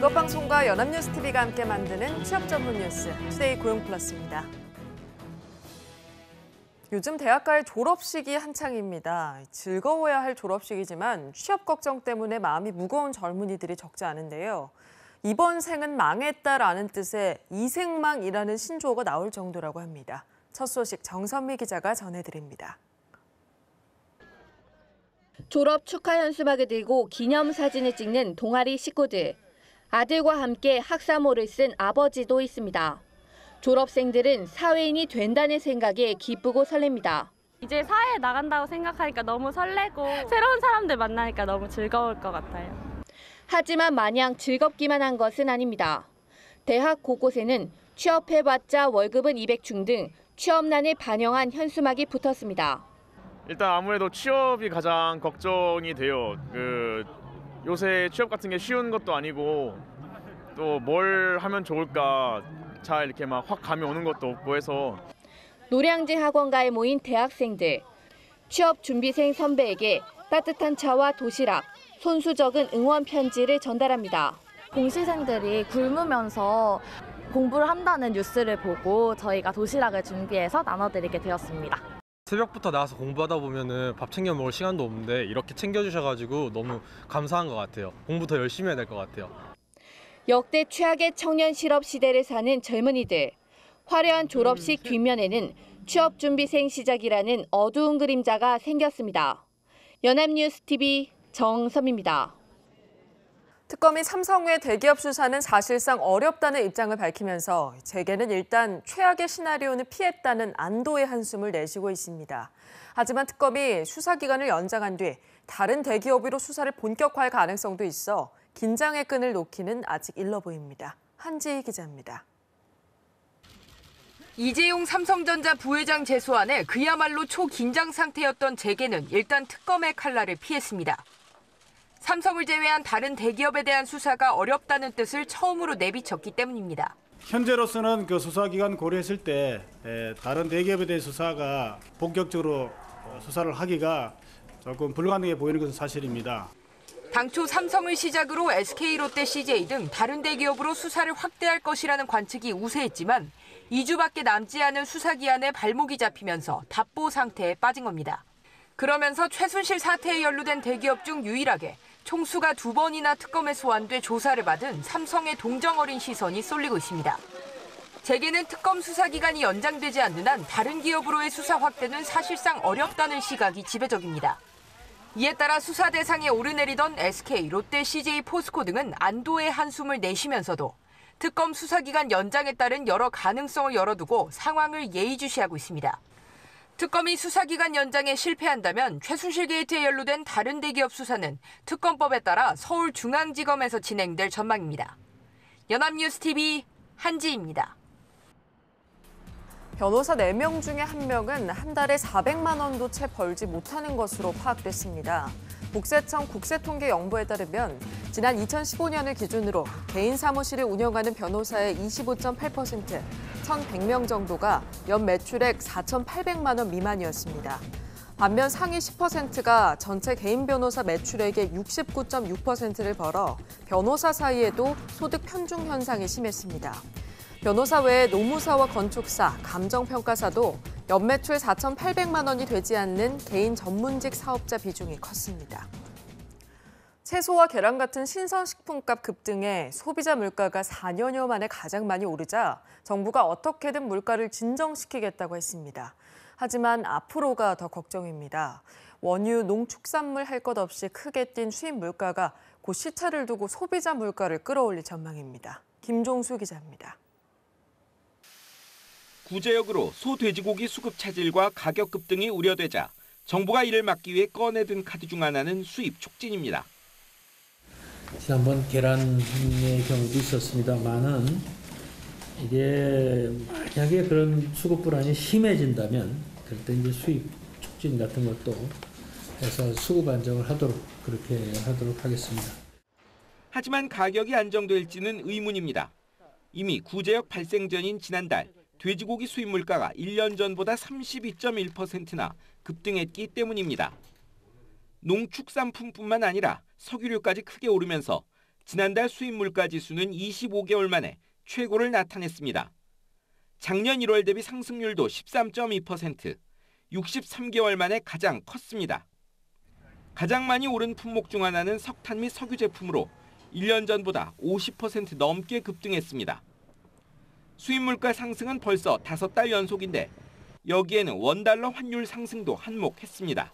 직업방송과 연합뉴스TV가 함께 만드는 취업 전문 뉴스, 투데이 고용플러스입니다. 요즘 대학가의 졸업식이 한창입니다. 즐거워야 할 졸업식이지만 취업 걱정 때문에 마음이 무거운 젊은이들이 적지 않은데요. 이번 생은 망했다라는 뜻의 이생망이라는 신조어가 나올 정도라고 합니다. 첫 소식 정선미 기자가 전해드립니다. 졸업 축하 현수막을 들고 기념사진을 찍는 동아리 식구들. 아들과 함께 학사모를 쓴 아버지도 있습니다. 졸업생들은 사회인이 된다는 생각에 기쁘고 설렙니다. 이제 사회에 나간다고 생각하니까 너무 설레고 새로운 사람들 만나니까 너무 즐거울 것 같아요. 하지만 마냥 즐겁기만 한 것은 아닙니다. 대학 곳곳에는 취업해봤자 월급은 200중 등 취업난을 반영한 현수막이 붙었습니다. 일단 아무래도 취업이 가장 걱정이 돼요. 요새 취업 같은 게 쉬운 것도 아니고 또 뭘 하면 좋을까 잘 이렇게 막 확 감이 오는 것도 없고 해서. 노량진 학원가에 모인 대학생들. 취업 준비생 선배에게 따뜻한 차와 도시락, 손수 적은 응원 편지를 전달합니다. 공시생들이 굶으면서 공부를 한다는 뉴스를 보고 저희가 도시락을 준비해서 나눠드리게 되었습니다. 새벽부터 나와서 공부하다 보면은 밥 챙겨 먹을 시간도 없는데 이렇게 챙겨주셔가지고 너무 감사한 것 같아요. 공부 더 열심히 해야 될 것 같아요. 역대 최악의 청년 실업 시대를 사는 젊은이들. 화려한 졸업식 뒷면에는 취업준비생 시작이라는 어두운 그림자가 생겼습니다. 연합뉴스TV 정선미입니다. 특검이 삼성의 대기업 수사는 사실상 어렵다는 입장을 밝히면서 재계는 일단 최악의 시나리오는 피했다는 안도의 한숨을 내쉬고 있습니다. 하지만 특검이 수사 기간을 연장한 뒤 다른 대기업으로 수사를 본격화할 가능성도 있어 긴장의 끈을 놓기는 아직 일러 보입니다. 한지희 기자입니다. 이재용 삼성전자 부회장 재소안에 그야말로 초긴장 상태였던 재계는 일단 특검의 칼날을 피했습니다. 삼성을 제외한 다른 대기업에 대한 수사가 어렵다는 뜻을 처음으로 내비쳤기 때문입니다. 현재로서는 그 수사기관 고려했을 때 다른 대기업에 대한 수사가 본격적으로 수사를 하기가 조금 불가능해 보이는 것은 사실입니다. 당초 삼성을 시작으로 SK, 롯데, CJ 등 다른 대기업으로 수사를 확대할 것이라는 관측이 우세했지만 2주밖에 남지 않은 수사기한에 발목이 잡히면서 답보 상태에 빠진 겁니다. 그러면서 최순실 사태에 연루된 대기업 중 유일하게 총수가 2번이나 특검에 소환돼 조사를 받은 삼성의 동정 어린 시선이 쏠리고 있습니다. 재계는 특검 수사 기간이 연장되지 않는 한 다른 기업으로의 수사 확대는 사실상 어렵다는 시각이 지배적입니다. 이에 따라 수사 대상에 오르내리던 SK, 롯데, CJ, 포스코 등은 안도의 한숨을 내쉬면서도 특검 수사 기간 연장에 따른 여러 가능성을 열어두고 상황을 예의주시하고 있습니다. 특검이 수사기간 연장에 실패한다면 최순실 게이트에 연루된 다른 대기업 수사는 특검법에 따라 서울중앙지검에서 진행될 전망입니다. 연합뉴스TV 한지희입니다. 변호사 4명 중에 1명은 한 달에 400만 원도 채 벌지 못하는 것으로 파악됐습니다. 국세청 국세통계연부에 따르면 지난 2015년을 기준으로 개인 사무실을 운영하는 변호사의 25.8%, 1,100명 정도가 연 매출액 4,800만 원 미만이었습니다. 반면 상위 10%가 전체 개인 변호사 매출액의 69.6%를 벌어 변호사 사이에도 소득 편중 현상이 심했습니다. 변호사 외에 노무사와 건축사, 감정평가사도 연매출 4,800만 원이 되지 않는 개인 전문직 사업자 비중이 컸습니다. 채소와 계란 같은 신선식품값 급등에 소비자 물가가 4년여 만에 가장 많이 오르자 정부가 어떻게든 물가를 진정시키겠다고 했습니다. 하지만 앞으로가 더 걱정입니다. 원유, 농축산물 할 것 없이 크게 뛴 수입 물가가 곧 시차를 두고 소비자 물가를 끌어올릴 전망입니다. 김종수 기자입니다. 구제역으로 소, 돼지고기 수급 차질과 가격 급등이 우려되자 정부가 이를 막기 위해 꺼내든 카드 중 하나는 수입 촉진입니다. 지난번 계란의 경우도 있었습니다만은 이게 만약에 그런 수급 불안이 심해진다면 그럴 때 이제 수입 촉진 같은 것도 해서 수급 안정을 그렇게 하도록 하겠습니다. 하지만 가격이 안정될지는 의문입니다. 이미 구제역 발생 전인 지난달 돼지고기 수입 물가가 1년 전보다 32.1%나 급등했기 때문입니다. 농축산품뿐만 아니라 석유류까지 크게 오르면서 지난달 수입 물가 지수는 25개월 만에 최고를 나타냈습니다. 작년 1월 대비 상승률도 13.2%, 63개월 만에 가장 컸습니다. 가장 많이 오른 품목 중 하나는 석탄 및 석유 제품으로 1년 전보다 50% 넘게 급등했습니다. 수입 물가 상승은 벌써 5달 연속인데 여기에는 원달러 환율 상승도 한몫했습니다.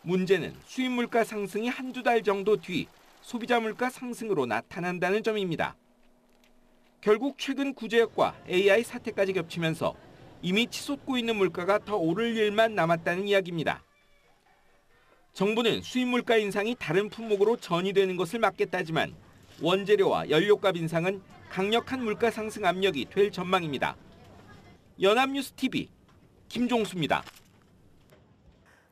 문제는 수입 물가 상승이 한두 달 정도 뒤 소비자 물가 상승으로 나타난다는 점입니다. 결국 최근 구제역과 AI 사태까지 겹치면서 이미 치솟고 있는 물가가 더 오를 일만 남았다는 이야기입니다. 정부는 수입 물가 인상이 다른 품목으로 전이되는 것을 막겠다지만 원재료와 연료값 인상은 강력한 물가 상승 압력이 될 전망입니다. 연합뉴스 TV 김종수입니다.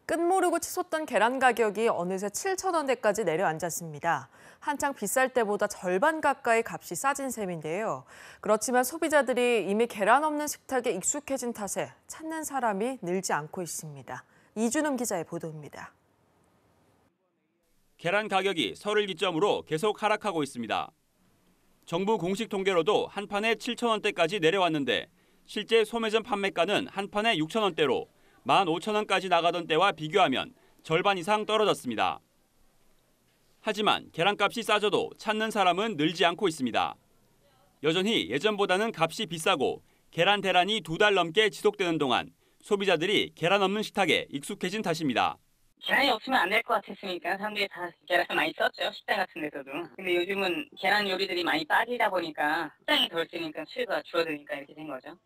끝모르고 치솟던 계란 가격이 어느새 7,000원대까지 내려앉았습니다. 한창 비쌀 때보다 절반 가까이 값이 싸진 셈인데요. 그렇지만 소비자들이 이미 계란 없는 식탁에 익숙해진 탓에 찾는 사람이 늘지 않고 있습니다. 이준음 기자의 보도입니다. 계란 가격이 설을 기점으로 계속 하락하고 있습니다. 정부 공식 통계로도 한 판에 7,000원대까지 내려왔는데 실제 소매점 판매가는 한 판에 6,000원대로 15,000원까지 나가던 때와 비교하면 절반 이상 떨어졌습니다. 하지만 계란값이 싸져도 찾는 사람은 늘지 않고 있습니다. 여전히 예전보다는 값이 비싸고 계란 대란이 2달 넘게 지속되는 동안 소비자들이 계란 없는 식탁에 익숙해진 탓입니다. 계란이 없으면 안 될 것 같았으니까 사람들이 다 계란을 많이 썼죠. 식당 같은 데서도. 근데 요즘은 계란 요리들이 많이 빠지다 보니까 식당이 덜 쓰니까 수요가 줄어드니까 이렇게 된 거죠.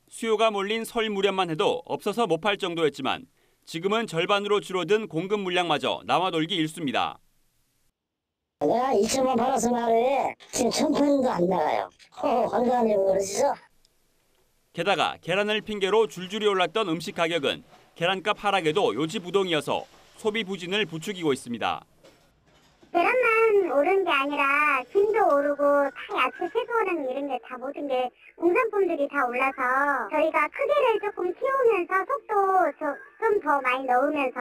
수요가 몰린 설 무렵만 해도 없어서 못 팔 정도였지만 지금은 절반으로 줄어든 공급 물량마저 남아돌기 일쑤입니다. 내가 2천원 팔아서 말해 지금 1,000판도 안 나가요. 환장하냐고 그러시죠? 게다가 계란을 핑계로 줄줄이 올랐던 음식 가격은 계란값 하락에도 요지부동이어서 소비 부진을 부추기고 있습니다. 계란만 오른 게 아니라 김도 오르고 다 야채, 채소는 이런 게 다 모든 게 공산품들이 다 올라서 저희가 크기를 조금 키우면서 속도 좀 더 많이 넣으면서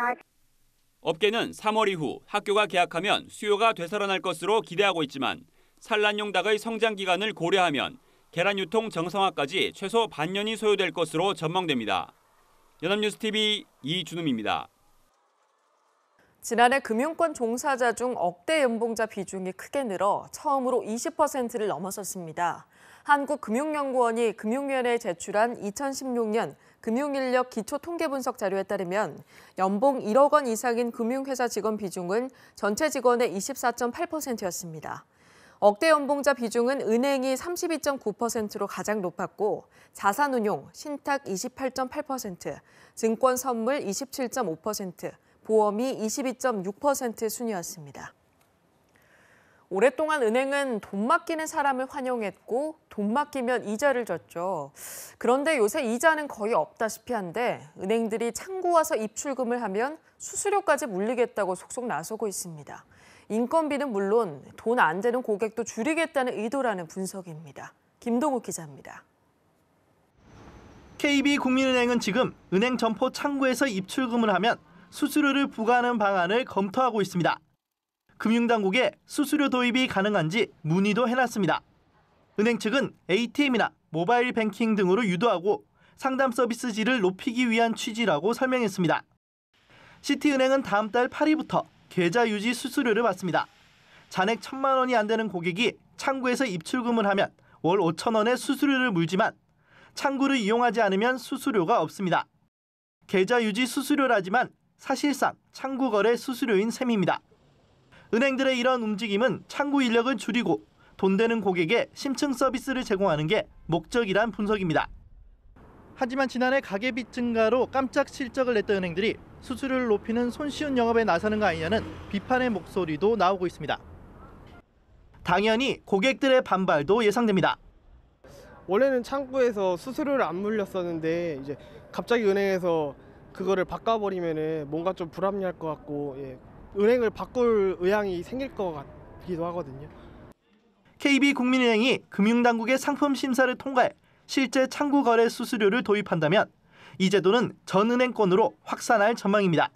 업계는 3월 이후 학교가 개학하면 수요가 되살아날 것으로 기대하고 있지만 산란용 닭의 성장 기간을 고려하면 계란 유통 정상화까지 최소 반년이 소요될 것으로 전망됩니다. 연합뉴스TV 이준음입니다. 지난해 금융권 종사자 중 억대 연봉자 비중이 크게 늘어 처음으로 20%를 넘어섰습니다. 한국금융연구원이 금융위원회에 제출한 2016년 금융인력 기초통계분석 자료에 따르면 연봉 1억 원 이상인 금융회사 직원 비중은 전체 직원의 24.8%였습니다. 억대 연봉자 비중은 은행이 32.9%로 가장 높았고 자산운용, 신탁 28.8%, 증권 선물 27.5%, 보험이 22.6% 순이었습니다. 오랫동안 은행은 돈 맡기는 사람을 환영했고 돈 맡기면 이자를 줬죠. 그런데 요새 이자는 거의 없다시피 한데 은행들이 창구 와서 입출금을 하면 수수료까지 물리겠다고 속속 나서고 있습니다. 인건비는 물론 돈 안 되는 고객도 줄이겠다는 의도라는 분석입니다. 김동욱 기자입니다. KB국민은행은 지금 은행 점포 창구에서 입출금을 하면 수수료를 부과하는 방안을 검토하고 있습니다. 금융당국에 수수료 도입이 가능한지 문의도 해놨습니다. 은행 측은 ATM이나 모바일 뱅킹 등으로 유도하고 상담 서비스 질을 높이기 위한 취지라고 설명했습니다. 시티은행은 다음 달 8일부터 계좌 유지 수수료를 받습니다. 잔액 1,000만 원이 안 되는 고객이 창구에서 입출금을 하면 월 5,000원의 수수료를 물지만 창구를 이용하지 않으면 수수료가 없습니다. 계좌 유지 수수료라지만 사실상 창구 거래 수수료인 셈입니다. 은행들의 이런 움직임은 창구 인력을 줄이고 돈 되는 고객에 심층 서비스를 제공하는 게 목적이란 분석입니다. 하지만 지난해 가계빚 증가로 깜짝 실적을 냈던 은행들이 수수료를 높이는 손쉬운 영업에 나서는 거 아니냐는 비판의 목소리도 나오고 있습니다. 당연히 고객들의 반발도 예상됩니다. 원래는 창구에서 수수료를 안 물렸었는데 이제 갑자기 은행에서 그거를 바꿔버리면은 뭔가 좀 불합리할 것 같고 은행을 바꿀 의향이 생길 것 같기도 하거든요. KB국민은행이 금융당국의 상품 심사를 통과해 실제 창구 거래 수수료를 도입한다면 이 제도는 전 은행권으로 확산할 전망입니다.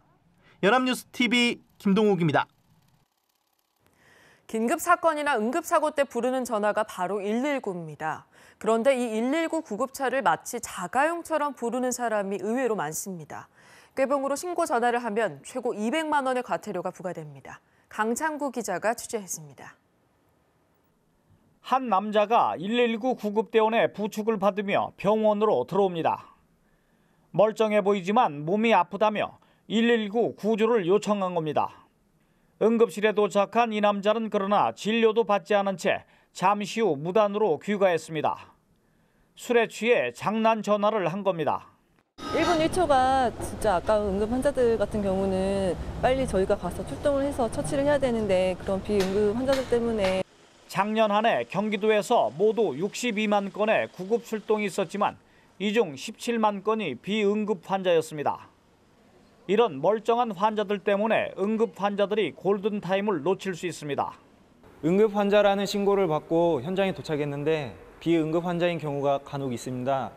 연합뉴스TV 김동욱입니다. 긴급 사건이나 응급 사고 때 부르는 전화가 바로 119입니다. 그런데 이 119 구급차를 마치 자가용처럼 부르는 사람이 의외로 많습니다. 꾀병으로 신고 전화를 하면 최고 200만 원의 과태료가 부과됩니다. 강창구 기자가 취재했습니다. 한 남자가 119 구급대원의 부축을 받으며 병원으로 들어옵니다. 멀쩡해 보이지만 몸이 아프다며 119 구조를 요청한 겁니다. 응급실에 도착한 이 남자는 그러나 진료도 받지 않은 채 잠시 후 무단으로 귀가했습니다. 술에 취해 장난 전화를 한 겁니다. 1분 1초가 진짜 아까운 응급 환자들 같은 경우는 빨리 저희가 가서 출동을 해서 처치를 해야 되는데 그런 비응급 환자들 때문에. 작년 한 해 경기도에서 모두 62만 건의 구급 출동이 있었지만 이 중 17만 건이 비응급 환자였습니다. 이런 멀쩡한 환자들 때문에 응급 환자들이 골든타임을 놓칠 수 있습니다. 응급 환자라는 신고를 받고 현장에 도착했는데 비응급 환자인 경우가 간혹 있습니다.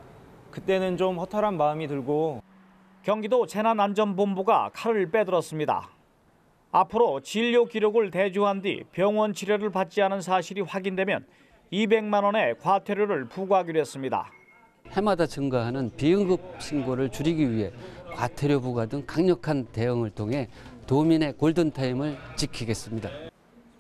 그때는 좀 허탈한 마음이 들고. 경기도 재난안전본부가 칼을 빼들었습니다. 앞으로 진료 기록을 대조한 뒤 병원 치료를 받지 않은 사실이 확인되면 200만 원의 과태료를 부과하기로 했습니다. 해마다 증가하는 비응급 신고를 줄이기 위해 과태료 부과 등 강력한 대응을 통해 도민의 골든타임을 지키겠습니다.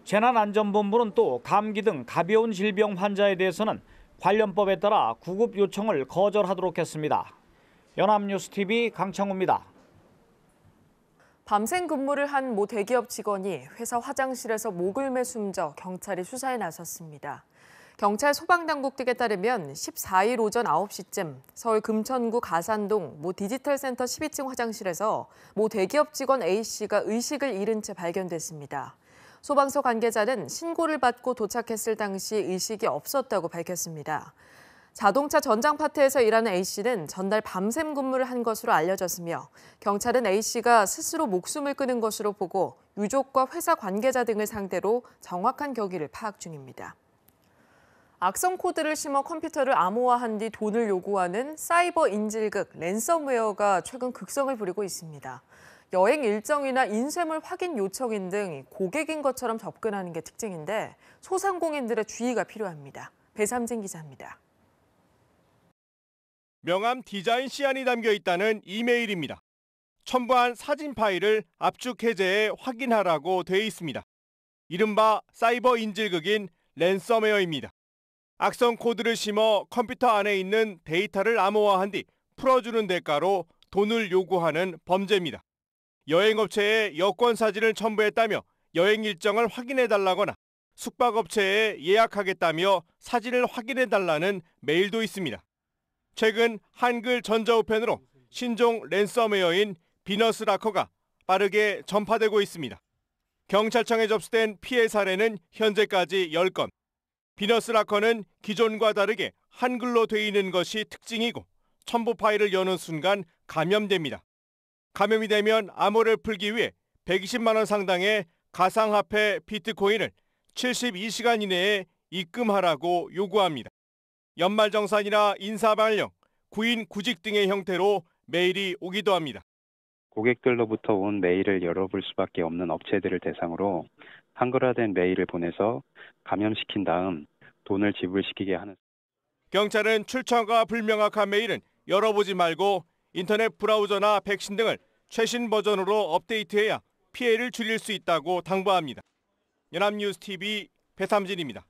재난안전본부는 또 감기 등 가벼운 질병 환자에 대해서는 관련법에 따라 구급 요청을 거절하도록 했습니다. 연합뉴스TV 강창우입니다. 밤샘 근무를 한 모 대기업 직원이 회사 화장실에서 목을 매 숨져 경찰이 수사에 나섰습니다. 경찰 소방당국 등에 따르면 14일 오전 9시쯤 서울 금천구 가산동 모 디지털센터 12층 화장실에서 모 대기업 직원 A씨가 의식을 잃은 채 발견됐습니다. 소방서 관계자는 신고를 받고 도착했을 당시 의식이 없었다고 밝혔습니다. 자동차 전장 파트에서 일하는 A씨는 전날 밤샘 근무를 한 것으로 알려졌으며 경찰은 A씨가 스스로 목숨을 끊은 것으로 보고 유족과 회사 관계자 등을 상대로 정확한 경위를 파악 중입니다. 악성 코드를 심어 컴퓨터를 암호화한 뒤 돈을 요구하는 사이버 인질극 랜섬웨어가 최근 극성을 부리고 있습니다. 여행 일정이나 인쇄물 확인 요청인 등 고객인 것처럼 접근하는 게 특징인데 소상공인들의 주의가 필요합니다. 배삼진 기자입니다. 명함 디자인 시안이 담겨 있다는 이메일입니다. 첨부한 사진 파일을 압축 해제해 확인하라고 돼 있습니다. 이른바 사이버 인질극인 랜섬웨어입니다. 악성 코드를 심어 컴퓨터 안에 있는 데이터를 암호화한 뒤 풀어주는 대가로 돈을 요구하는 범죄입니다. 여행업체에 여권 사진을 첨부했다며 여행 일정을 확인해달라거나 숙박업체에 예약하겠다며 사진을 확인해달라는 메일도 있습니다. 최근 한글 전자우편으로 신종 랜섬웨어인 비너스라커가 빠르게 전파되고 있습니다. 경찰청에 접수된 피해 사례는 현재까지 10건. 비너스라커는 기존과 다르게 한글로 돼 있는 것이 특징이고 첨부 파일을 여는 순간 감염됩니다. 감염이 되면 암호를 풀기 위해 120만 원 상당의 가상화폐 비트코인을 72시간 이내에 입금하라고 요구합니다. 연말정산이나 인사발령, 구인 구직 등의 형태로 메일이 오기도 합니다. 고객들로부터 온 메일을 열어볼 수밖에 없는 업체들을 대상으로 한글화된 메일을 보내서 감염시킨 다음 돈을 지불시키게 하는. 경찰은 출처가 불명확한 메일은 열어보지 말고 인터넷 브라우저나 백신 등을 최신 버전으로 업데이트해야 피해를 줄일 수 있다고 당부합니다. 연합뉴스TV 배삼진입니다.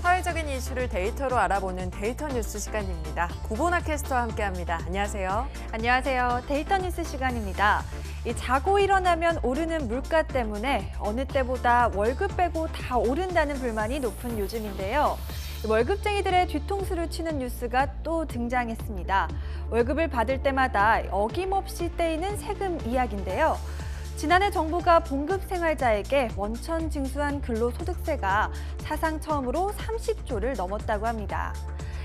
사회적인 이슈를 데이터로 알아보는 데이터 뉴스 시간입니다. 구보나 캐스터와 함께합니다. 안녕하세요. 안녕하세요. 데이터 뉴스 시간입니다. 자고 일어나면 오르는 물가 때문에 어느 때보다 월급 빼고 다 오른다는 불만이 높은 요즘인데요. 월급쟁이들의 뒤통수를 치는 뉴스가 또 등장했습니다. 월급을 받을 때마다 어김없이 떼이는 세금 이야기인데요. 지난해 정부가 봉급 생활자에게 원천 징수한 근로소득세가 사상 처음으로 30조를 넘었다고 합니다.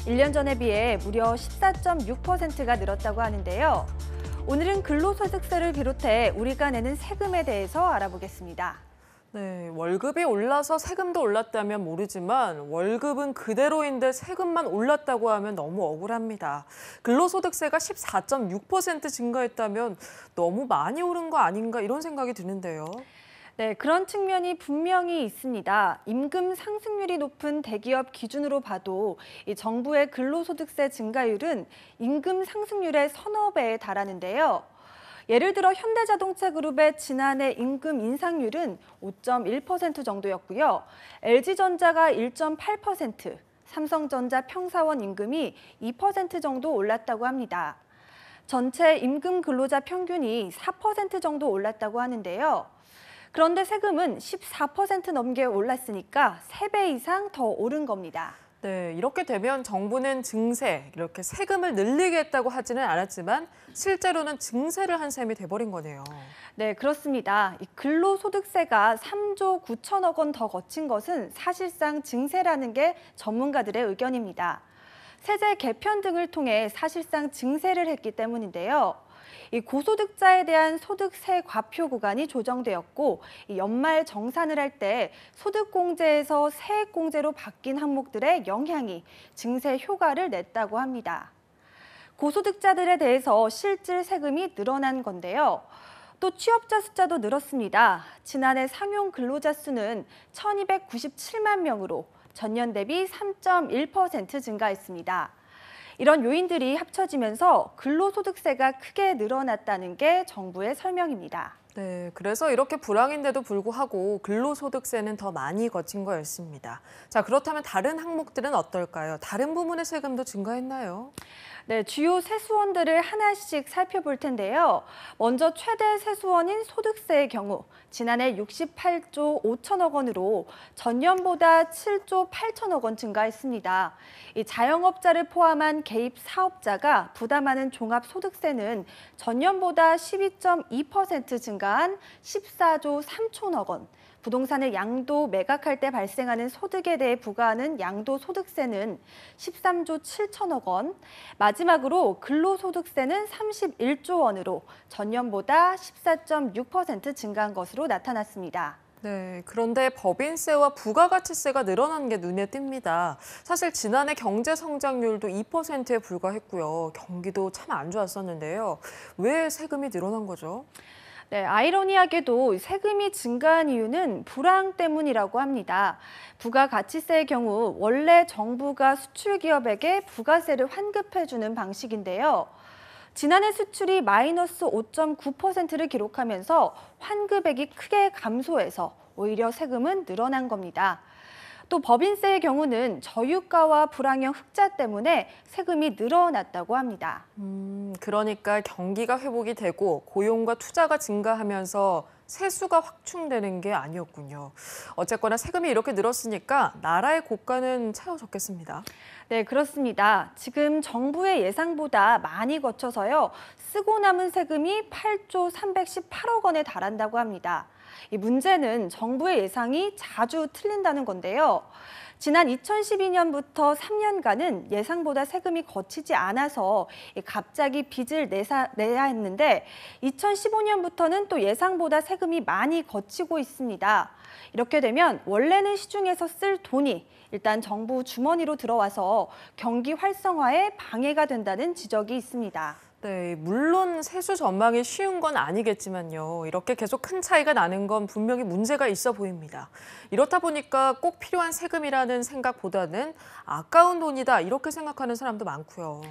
1년 전에 비해 무려 14.6%가 늘었다고 하는데요. 오늘은 근로소득세를 비롯해 우리가 내는 세금에 대해서 알아보겠습니다. 네, 월급이 올라서 세금도 올랐다면 모르지만 월급은 그대로인데 세금만 올랐다고 하면 너무 억울합니다. 근로소득세가 14.6% 증가했다면 너무 많이 오른 거 아닌가 이런 생각이 드는데요. 네, 그런 측면이 분명히 있습니다. 임금 상승률이 높은 대기업 기준으로 봐도 이 정부의 근로소득세 증가율은 임금 상승률의 서너 배에 달하는데요. 예를 들어 현대자동차그룹의 지난해 임금 인상률은 5.1% 정도였고요. LG전자가 1.8%, 삼성전자 평사원 임금이 2% 정도 올랐다고 합니다. 전체 임금 근로자 평균이 4% 정도 올랐다고 하는데요. 그런데 세금은 14% 넘게 올랐으니까 3배 이상 더 오른 겁니다. 네, 이렇게 되면 정부는 증세, 이렇게 세금을 늘리겠다고 하지는 않았지만 실제로는 증세를 한 셈이 돼버린 거네요. 네, 그렇습니다. 이 근로소득세가 3조 9천억 원 더 거친 것은 사실상 증세라는 게 전문가들의 의견입니다. 세제 개편 등을 통해 사실상 증세를 했기 때문인데요. 이 고소득자에 대한 소득세 과표 구간이 조정되었고 이 연말 정산을 할 때 소득공제에서 세액공제로 바뀐 항목들의 영향이 증세 효과를 냈다고 합니다. 고소득자들에 대해서 실질 세금이 늘어난 건데요. 또 취업자 숫자도 늘었습니다. 지난해 상용 근로자 수는 1,297만 명으로 전년 대비 3.1% 증가했습니다. 이런 요인들이 합쳐지면서 근로소득세가 크게 늘어났다는 게 정부의 설명입니다. 네, 그래서 이렇게 불황인데도 불구하고 근로소득세는 더 많이 거친 거였습니다. 자, 그렇다면 다른 항목들은 어떨까요? 다른 부문의 세금도 증가했나요? 네, 주요 세수원들을 하나씩 살펴볼 텐데요. 먼저 최대 세수원인 소득세의 경우 지난해 68조 5천억 원으로 전년보다 7조 8천억 원 증가했습니다. 이 자영업자를 포함한 개입 사업자가 부담하는 종합소득세는 전년보다 12.2% 증가한 14조 3천억 원. 부동산을 양도 매각할 때 발생하는 소득에 대해 부과하는 양도소득세는 13조 7천억 원, 마지막으로 근로소득세는 31조 원으로 전년보다 14.6% 증가한 것으로 나타났습니다. 네, 그런데 법인세와 부가가치세가 늘어난 게 눈에 띕니다. 사실 지난해 경제 성장률도 2%에 불과했고요. 경기도 참 안 좋았었는데요. 왜 세금이 늘어난 거죠? 네, 아이러니하게도 세금이 증가한 이유는 불황 때문이라고 합니다. 부가가치세의 경우 원래 정부가 수출기업에게 부가세를 환급해주는 방식인데요. 지난해 수출이 마이너스 5.9%를 기록하면서 환급액이 크게 감소해서 오히려 세금은 늘어난 겁니다. 또 법인세의 경우는 저유가와 불황형 흑자 때문에 세금이 늘어났다고 합니다. 그러니까 경기가 회복이 되고 고용과 투자가 증가하면서 세수가 확충되는 게 아니었군요. 어쨌거나 세금이 이렇게 늘었으니까 나라의 고가는 채워졌겠습니다. 네, 그렇습니다. 지금 정부의 예상보다 많이 거쳐서요. 쓰고 남은 세금이 8조 318억 원에 달한다고 합니다. 이 문제는 정부의 예상이 자주 틀린다는 건데요. 지난 2012년부터 3년간은 예상보다 세금이 거치지 않아서 갑자기 빚을 내야 했는데 2015년부터는 또 예상보다 세금이 많이 거치고 있습니다. 이렇게 되면 원래는 시중에서 쓸 돈이 일단 정부 주머니로 들어와서 경기 활성화에 방해가 된다는 지적이 있습니다. 네, 물론 세수 전망이 쉬운 건 아니겠지만요. 이렇게 계속 큰 차이가 나는 건 분명히 문제가 있어 보입니다. 이렇다 보니까 꼭 필요한 세금이라는 생각보다는 아까운 돈이다 이렇게 생각하는 사람도 많고요.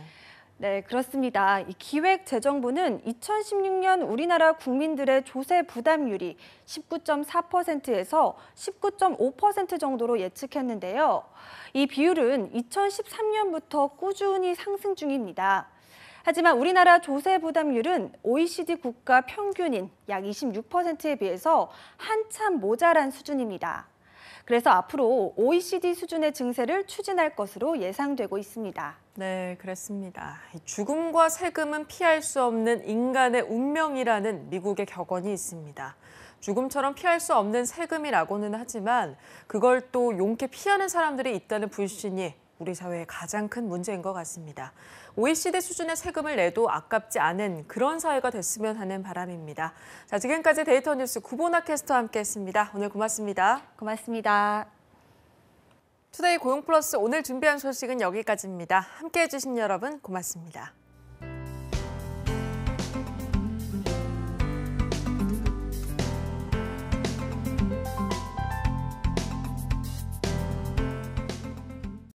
네, 그렇습니다. 이 기획재정부는 2016년 우리나라 국민들의 조세 부담률이 19.4%에서 19.5% 정도로 예측했는데요. 이 비율은 2013년부터 꾸준히 상승 중입니다. 하지만 우리나라 조세 부담률은 OECD 국가 평균인 약 26%에 비해서 한참 모자란 수준입니다. 그래서 앞으로 OECD 수준의 증세를 추진할 것으로 예상되고 있습니다. 네, 그렇습니다. 죽음과 세금은 피할 수 없는 인간의 운명이라는 미국의 격언이 있습니다. 죽음처럼 피할 수 없는 세금이라고는 하지만 그걸 또 용케 피하는 사람들이 있다는 불신이 우리 사회의 가장 큰 문제인 것 같습니다. OECD 수준의 세금을 내도 아깝지 않은 그런 사회가 됐으면 하는 바람입니다. 자, 지금까지 데이터 뉴스 구보나 캐스터와 함께했습니다. 오늘 고맙습니다. 고맙습니다. 투데이 고용플러스 오늘 준비한 소식은 여기까지입니다. 함께해 주신 여러분 고맙습니다.